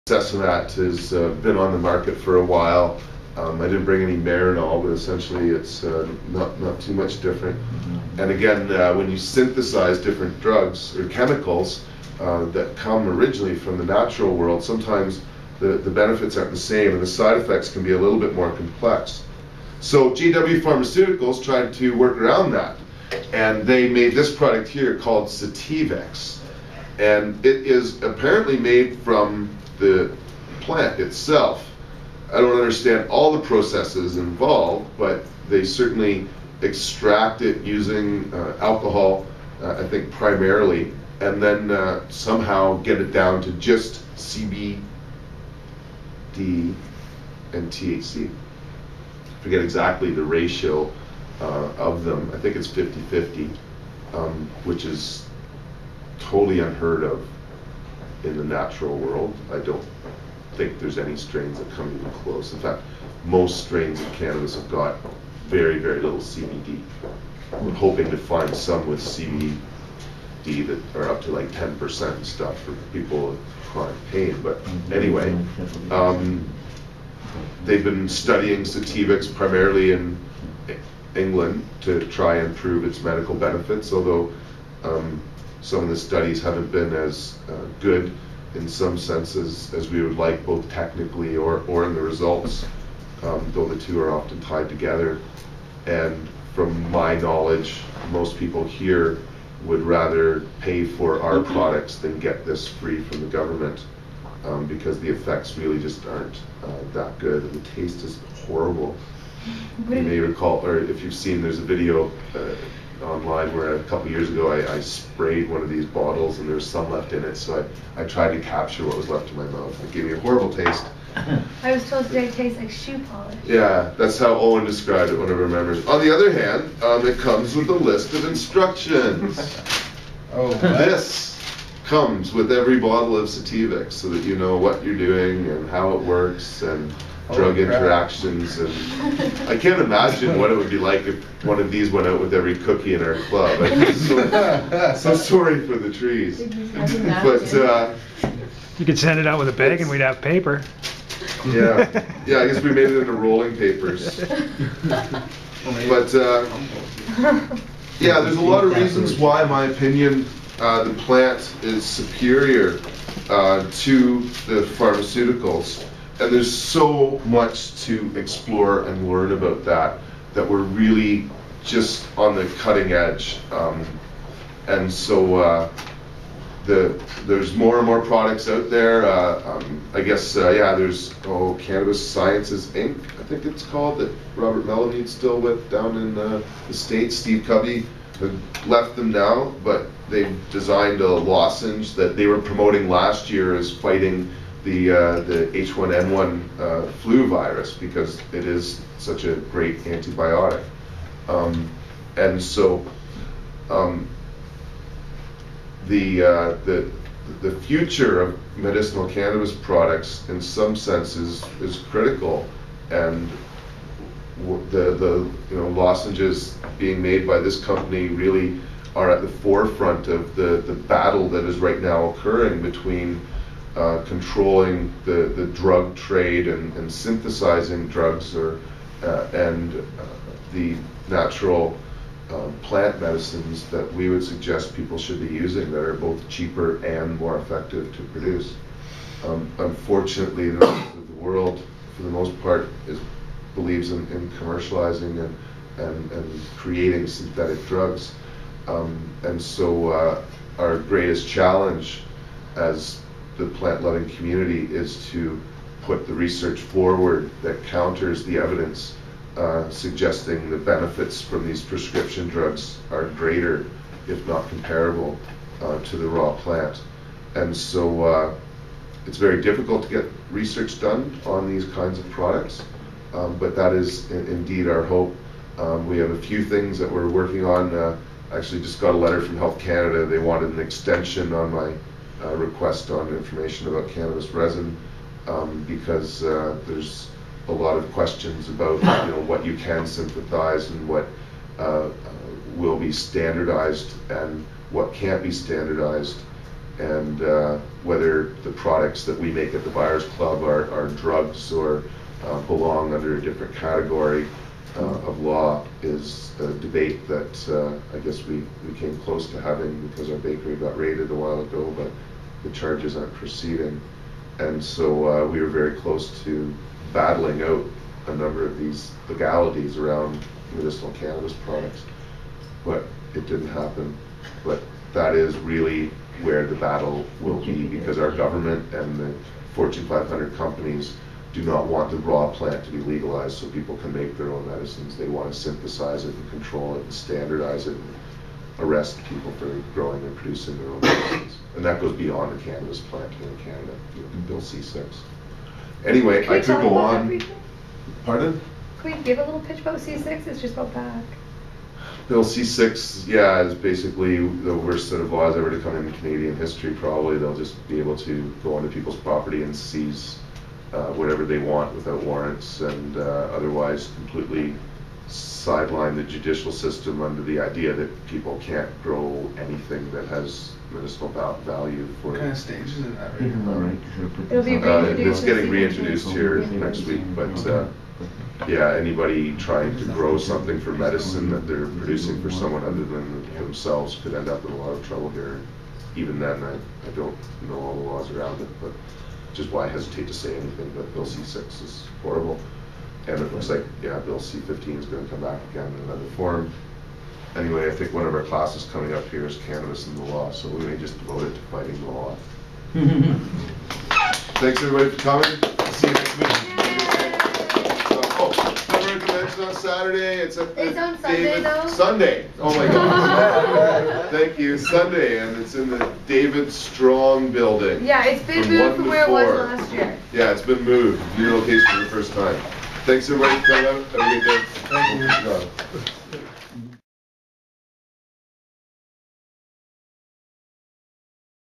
Sessomat has been on the market for a while. I didn't bring any Marinol, but essentially it's not too much different. And again, when you synthesize different drugs or chemicals that come originally from the natural world, sometimes the benefits aren't the same and the side effects can be a little bit more complex. So GW Pharmaceuticals tried to work around that, and they made this product here called Sativex. And it is apparently made from the plant itself. I don't understand all the processes involved, but they certainly extract it using alcohol, I think primarily, and then somehow get it down to just CBD and THC. I forget exactly the ratio of them. I think it's 50-50, which is totally unheard of in the natural world. I don't think there's any strains that come even close. In fact, most strains of cannabis have got very, very little CBD. We're hoping to find some with CBD that are up to like 10% and stuff for people with chronic pain. But anyway, they've been studying Sativex primarily in England to try and prove its medical benefits, although some of the studies haven't been as good in some senses as we would like, both technically or in the results, though the two are often tied together. And from my knowledge, most people here would rather pay for our products than get this free from the government, because the effects really just aren't that good, and the taste is horrible. You may recall, or if you've seen, there's a video online where a couple years ago I sprayed one of these bottles and there was some left in it, so I tried to capture what was left in my mouth. It gave me a horrible taste. I was told today it tastes like shoe polish. Yeah, that's how Owen described it, one of our members. On the other hand, it comes with a list of instructions. This comes with every bottle of Sativex so that you know what you're doing and how it works and drug interactions, and I can't imagine what it would be like if one of these went out with every cookie in our club. I feel so sorry for the trees. But you could send it out with a bag and we'd have paper. Yeah, I guess we made it into rolling papers. But yeah, there's a lot of reasons why, in my opinion, the plant is superior to the pharmaceuticals. And there's so much to explore and learn about that we're really just on the cutting edge. And so there's more and more products out there. I guess, there's Cannabis Sciences Inc., I think it's called, that Robert Melanie's still with down in the States. Steve Cubby have left them now, but they've designed a lozenge that they were promoting last year as fighting the H1N1 flu virus, because it is such a great antibiotic. And so the future of medicinal cannabis products in some senses is critical, and the lozenges being made by this company really are at the forefront of the battle that is right now occurring between controlling the drug trade and synthesizing drugs and the natural plant medicines that we would suggest people should be using that are both cheaper and more effective to produce. Unfortunately, the rest of the world, for the most part, believes in commercializing and creating synthetic drugs. And so our greatest challenge as the plant-loving community is to put the research forward that counters the evidence suggesting the benefits from these prescription drugs are greater, if not comparable, to the raw plant. And so it's very difficult to get research done on these kinds of products, but that is indeed our hope. We have a few things that we're working on. Actually just got a letter from Health Canada. They wanted an extension on my request on information about cannabis resin, because there's a lot of questions about what you can synthesize and what will be standardized and what can't be standardized. and whether the products that we make at the Buyers Club are drugs or belong under a different category of law is a debate that I guess we came close to having because our bakery got raided a while ago, but the charges aren't proceeding. And so we were very close to battling out a number of these legalities around medicinal cannabis products, but it didn't happen. But that is really where the battle will be, because our government and the Fortune 500 companies do not want the raw plant to be legalized so people can make their own medicines. They want to synthesize it and control it and standardize it and arrest people for growing and producing their own medicines. And that goes beyond the cannabis plant here in Canada, Bill C6. Anyway, Can we I could talk go about on. everything? Pardon? Can we give a little pitch about C6? It's just about back. Bill C6, yeah, is basically the worst set of laws ever to come in Canadian history, probably. They'll just be able to go onto people's property and seize whatever they want without warrants, and otherwise completely sideline the judicial system under the idea that people can't grow anything that has medicinal value for What kind of stage is it at right now? It'll be reintroduced. it's getting reintroduced here next week, but yeah, anybody trying to grow something for medicine that they're producing for someone other than themselves could end up in a lot of trouble here. Even then, I don't know all the laws around it, but which is why I hesitate to say anything, but Bill C6 is horrible. And it looks like, yeah, Bill C15 is going to come back again in another form. Anyway, I think one of our classes coming up here is Cannabis and the Law, so we may just devote it to fighting the law. Thanks everybody for coming. See you next week. Summer convention on Saturday. It's on Sunday though. Sunday. Oh my God. Thank you. Sunday, and it's in the David Strong building. Yeah, it's been moved from where it was last year. Yeah, it's been moved. New location for the first time. Thanks everybody for coming out. Have a good day. Thank you.